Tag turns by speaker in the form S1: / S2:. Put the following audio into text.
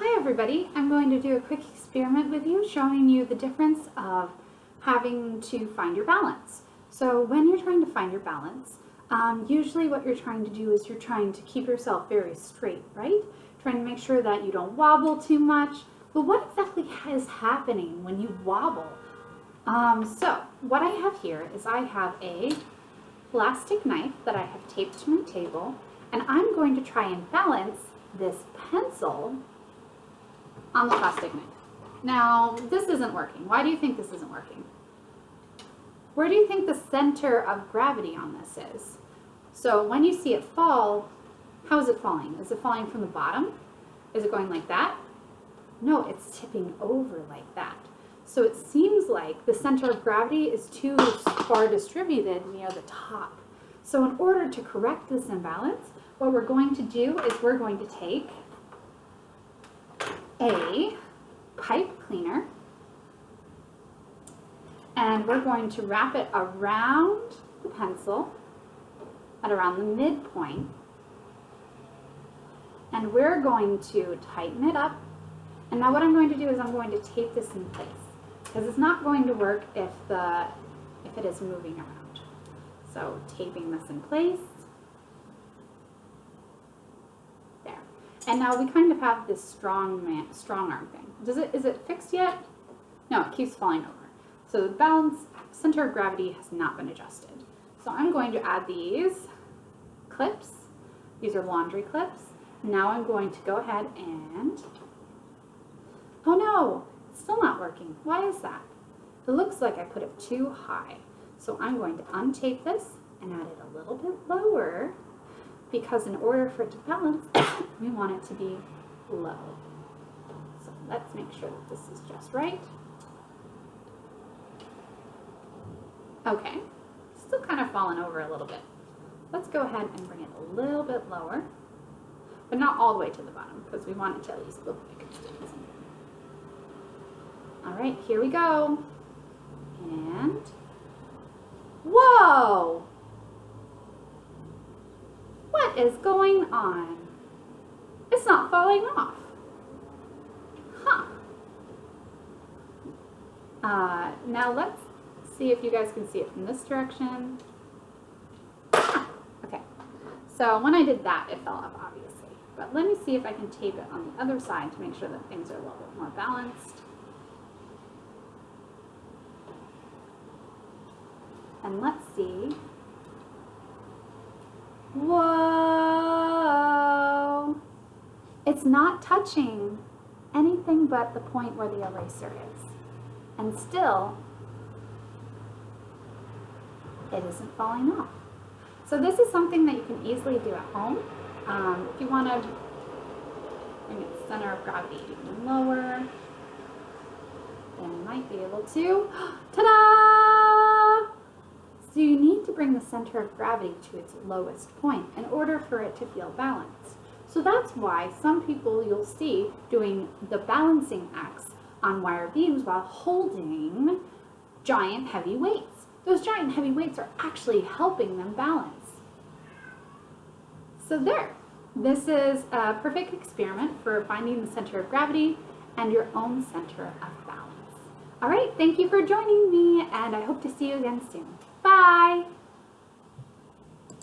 S1: Hi everybody, I'm going to do a quick experiment with you showing you the difference of having to find your balance. So when you're trying to find your balance, usually what you're trying to do is you're trying to keep yourself very straight, right? Trying to make sure that you don't wobble too much. But what exactly is happening when you wobble? So what I have here is I have a plastic knife that I have taped to my table, and I'm going to try and balance this pencil on the plastic knife. Now, this isn't working. Why do you think this isn't working? Where do you think the center of gravity on this is? So when you see it fall, how is it falling? Is it falling from the bottom? Is it going like that? No, it's tipping over like that. So it seems like the center of gravity is too far distributed near the top. So in order to correct this imbalance, what we're going to do is we're going to take a pipe cleaner and we're going to wrap it around the pencil at around the midpoint, and we're going to tighten it up. And now what I'm going to do is I'm going to tape this in place, because it's not going to work if it is moving around. So taping this in place. And now we kind of have this strong arm thing. Is it fixed yet? No, it keeps falling over. So the center of gravity has not been adjusted. So I'm going to add these clips. These are laundry clips. Now I'm going to go ahead and, oh no, it's still not working. Why is that? It looks like I put it too high. So I'm going to untape this and add it a little bit lower, because in order for it to balance, we want it to be low. So let's make sure that this is just right. Okay, still kind of falling over a little bit. Let's go ahead and bring it a little bit lower, but not all the way to the bottom, because we want it to at least look like it's doing something. All right, here we go. And, whoa! What is going on? It's not falling off. Huh. Now let's see if you guys can see it from this direction. Okay. So when I did that, it fell off, obviously. But let me see if I can tape it on the other side to make sure that things are a little bit more balanced. And let's see. Whoa! It's not touching anything but the point where the eraser is. And still, it isn't falling off. So this is something that you can easily do at home. If you want to bring its center of gravity even lower, then you might be able to. Ta-da! So you need to bring the center of gravity to its lowest point in order for it to feel balanced. So that's why some people you'll see doing the balancing acts on wire beams while holding giant heavy weights. Those giant heavy weights are actually helping them balance. So there, this is a perfect experiment for finding the center of gravity and your own center of balance. All right, thank you for joining me, and I hope to see you again soon. Bye!